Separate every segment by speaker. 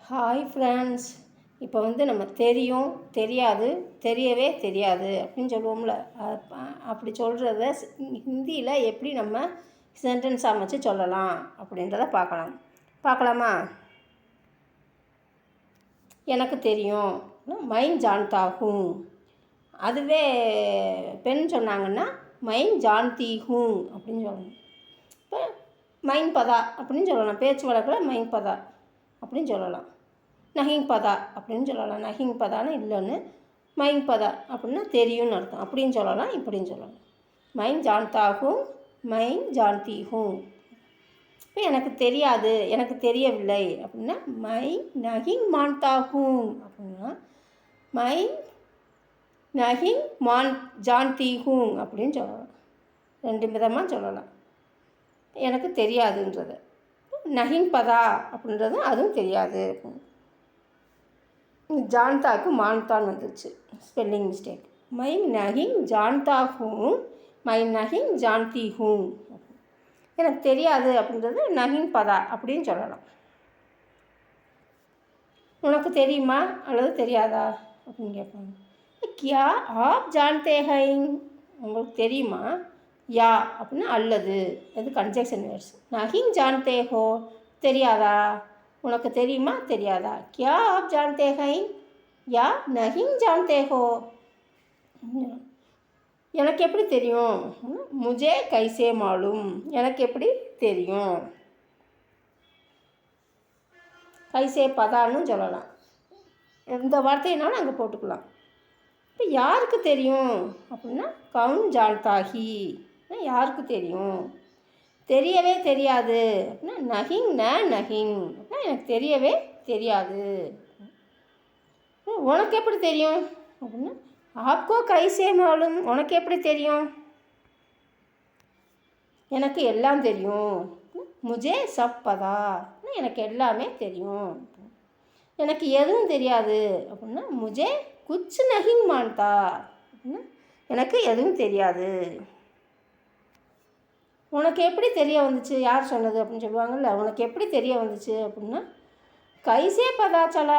Speaker 1: Hi friends. இப்போ நம்ம தெரியும், தெரியாது, தெரியவே தெரியாது அப்படின்னு சொல்லுவோம்ல. அப்படி சொல்கிறத ஹிந்தியில் எப்படி நம்ம சென்டென்ஸ் அமைச்சு சொல்லலாம் அப்படின்றத பார்க்கலாமா? எனக்கு தெரியும், மைன் ஜான்தா ஹூம். அதுவே பெண் சொன்னாங்கன்னா மைன் ஜான்தி ஹூம் அப்படின்னு சொல்லணும். இப்போ மைன் பதா அப்படின்னு சொல்லலாம். பேச்சு வழக்கில் மைன் பதா அப்படின்னு சொல்லலாம். நஹிங் பதா அப்படின்னு சொல்லலாம். நஹிங் பதான்னு இல்லைன்னு, மைங் பதா அப்படின்னா தெரியும்னு அர்த்தம். அப்படின்னு சொல்லலாம், இப்படின்னு சொல்லலாம். மைன் ஜான்தா ஹூம், மைன் ஜான்தி ஹூம். இப்போ எனக்கு தெரியாது, எனக்கு தெரியவில்லை அப்படின்னா மை நஹிங் மான்தா ஹூம் அப்படின்னா மை நஹிங் ஜான்தி ஹூம் அப்படின்னு சொல்லலாம். ரெண்டு விதமாக சொல்லலாம். எனக்கு தெரியாதுன்றது நஹிங் பதா அப்படின்றது அதுவும் தெரியாது. ஜான்தாக்கு மான்தான் வந்துச்சு, ஸ்பெல்லிங் மிஸ்டேக். மை நஹிங் ஜான்தா ஹூம், மை நஹிங் ஜான்தி ஹூம். எனக்கு தெரியாது அப்படின்றது நஹிங் பதா அப்படின்னு சொல்லலாம். உனக்கு தெரியுமா அல்லது தெரியாதா அப்படின்னு கேட்பாங்க. கியா ஆப் ஜான்தே ஹை, உங்களுக்கு தெரியுமா? யா அப்படின்னா அல்லது, அது கன்ஜெக்ஷன் வேர்ட்ஸ். நஹிங் ஜான்தே ஹோ, தெரியாதா, உனக்கு தெரியுமா தெரியாதா? கியா ஆப் ஜான்தே ஹை யா நஹிங் ஜான்தே ஹோ. எனக்கு எப்படி தெரியும்? முஜே கைசே மாலும், எனக்கு எப்படி தெரியும். கைசே பதான்னு சொல்லலாம். எந்த வார்த்தையினாலும் அங்கே போட்டுக்கலாம். இப்போ யாருக்கு தெரியும் அப்படின்னா கவுன் ஜான்தாஹி, யாருக்கு தெரியும். தெரியவே தெரியாது அப்படின்னா நஹிங் நஹிங் அப்படின்னா எனக்கு தெரியவே தெரியாது. உனக்கு எப்படி தெரியும் அப்படின்னா ஆப்கோ கைசே மாலும், உனக்கு எப்படி தெரியும். எனக்கு எல்லாம் தெரியும். முஜே சப் பதா, எனக்கு எல்லாமே தெரியும். எனக்கு எதுவும் தெரியாது அப்படின்னா முஜே குச் நஹிங் மான்தா அப்படின்னா எனக்கு எதுவும் தெரியாது. உனக்கு எப்படி தெரிய வந்துச்சு, யார் சொன்னது அப்படின்னு சொல்லுவாங்கள்ல. உனக்கு எப்படி தெரிய வந்துச்சு அப்படின்னா கைசே பதா சலா,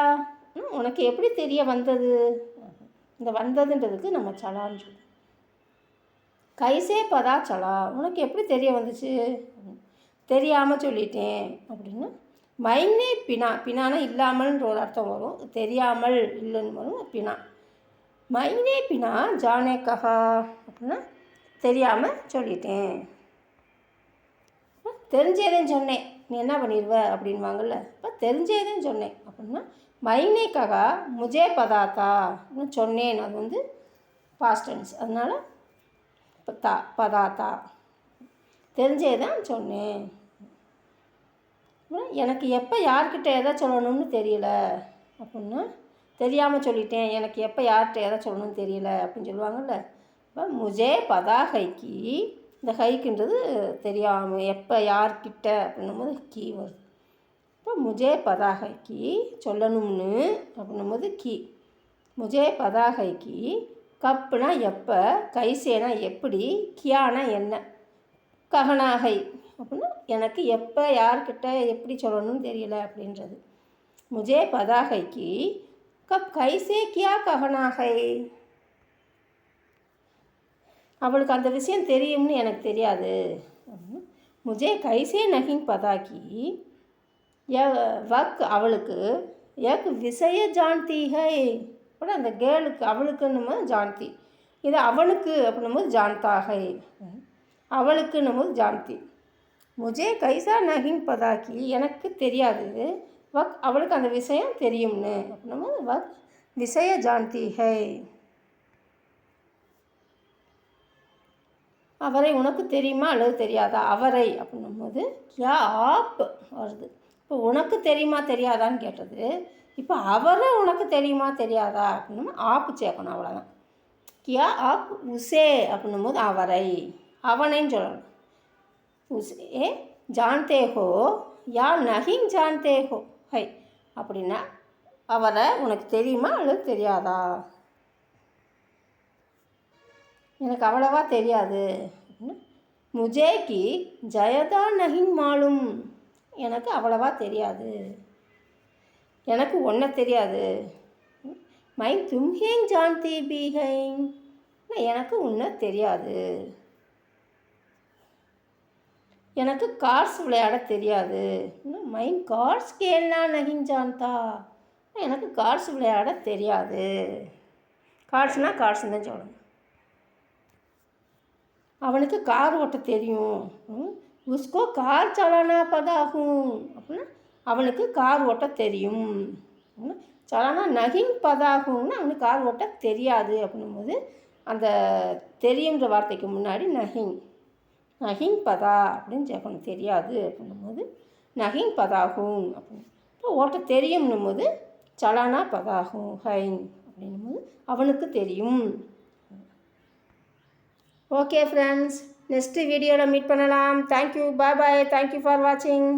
Speaker 1: உனக்கு எப்படி தெரிய வந்தது. இந்த வந்ததுன்றதுக்கு நம்ம சலான்னு சொல்லுவோம். கைசே பதா சலா, உனக்கு எப்படி தெரிய வந்துச்சு, தெரியாமல் சொல்லிட்டேன் அப்படின்னா மைனே பினா, பினானா இல்லாமல்ன்ற ஒரு அர்த்தம் வரும். தெரியாமல் இல்லைன்னு வரும் பினா. மைனே பினா ஜானே கஹா அப்படின்னா தெரியாமல் சொல்லிட்டேன். தெரிஞ்சேதான் சொன்னேன், நீ என்ன பண்ணிடுவ அப்படின்வாங்கள்ல. இப்போ தெரிஞ்சேதான் சொன்னேன் அப்படின்னா மைனே கஹா முஜே பதாத்தா சொன்னேன். அது பாஸ்ட் டென்ஸ், அதனால் தா பதாத்தா, தெரிஞ்சேதான் சொன்னேன். எனக்கு எப்போ யார்கிட்ட எதை சொல்லணும்னு தெரியல அப்படின்னா தெரியாமல் சொல்லிட்டேன், எனக்கு எப்போ யார்கிட்ட எதை சொல்லணும்னு தெரியல அப்படின்னு சொல்லுவாங்கள்ல. இப்போ முஜே பதா ஹைக்கி, இந்த ஹைக்குன்றது தெரியாமல், எப்போ யார்கிட்ட அப்படின்னும் போது கீ வருது. இப்போ முஜே பதா ஹைக்கி சொல்லணும்னு அப்படின்னும் போது கீ. முஜே பதா ஹைக்கி கப்புனா எப்போ, கைசேனா எப்படி, கியானா என்ன, ககனாகை அப்படின்னா எனக்கு எப்போ யார்கிட்ட எப்படி சொல்லணும்னு தெரியல அப்படின்றது. முஜே பதா ஹைக்கி கப் கைசே கியா ககனாகை, அவளுக்கு அந்த விஷயம் தெரியும்னு எனக்கு தெரியாது. முஜே கைசே நஹிங் பதாக்கி வக் அவளுக்கு எக் விஷய ஜான்தி ஹை அப்படின்னா அந்த கேர்ளுக்கு, அவளுக்குன்னும் போது ஜான்தி, இது அவனுக்கு அப்படின்னும் போது ஜான்தாகை, அவளுக்குன்னும் போது ஜான்தி. முஜே கைசா நஹிங் பதாக்கி, எனக்கு தெரியாது, வக் அவளுக்கு அந்த விஷயம் தெரியும்னு அப்படின்னும் போது வக் விஷய ஜான்தி ஹை. அவரை உனக்கு தெரியுமா அல்லது தெரியாதா, அவரை அப்படின்னும் போது கியா ஆப் வருது. இப்போ உனக்கு தெரியுமா தெரியாதான்னு கேட்டது. இப்போ அவரை உனக்கு தெரியுமா தெரியாதா அப்படின்னும் ஆப்பு சேர்க்கணும், அவ்வளோதான். கியா ஆப் உசே அப்படின்னும் போது அவரை, அவனைன்னு சொல்லணும். உசே ஜான்தே ஹோ யா நஹிங் ஜான்தே ஹோ ஹை அப்படின்னா அவரை உனக்கு தெரியுமா அல்லது தெரியாதா. எனக்கு அவ்வளவா தெரியாது அப்படின்னா முஜேக்கு ஜயதா நஹிங் மாலும், எனக்கு அவ்வளவா தெரியாது. எனக்கு ஒன்றை தெரியாது. மை தும்ஹேங் ஜான்தி பீஹைங், எனக்கு ஒன்றை தெரியாது. எனக்கு கார்ட்ஸ் விளையாட தெரியாது. மைன் கார்ட்ஸ் கேள்னா நகிங் ஜான்தா, எனக்கு கார்ட்ஸ் விளையாட தெரியாது. கார்ட்ஸ்னால் கார்ட்ஸ்ன்னு தான் சொல்லணும். அவனுக்கு கார் ஓட்ட தெரியும். உஸ்கோ கார் சலானா பதாகும் அப்படின்னா அவனுக்கு கார் ஓட்ட தெரியும். சலானா நகிங் பதாகும்னா அவனுக்கு கார் ஓட்ட தெரியாது அப்படின்னும்போது அந்த தெரியுன்ற வார்த்தைக்கு முன்னாடி நகிங், நகிங் பதா அப்படின்னு சேர்க்கணும். தெரியாது அப்படின்னும்போது நகிங் பதாகும் அப்படின்னு. இப்போ ஓட்ட தெரியும்னும் போது சலானா பதாகும் ஹைங் அப்படின்னும்போது அவனுக்கு தெரியும். ஓகே ஃப்ரெண்ட்ஸ், நெக்ஸ்ட் வீடியோவில் மீட் பண்ணலாம். Thank you, bye bye, thank you for வாட்சிங்.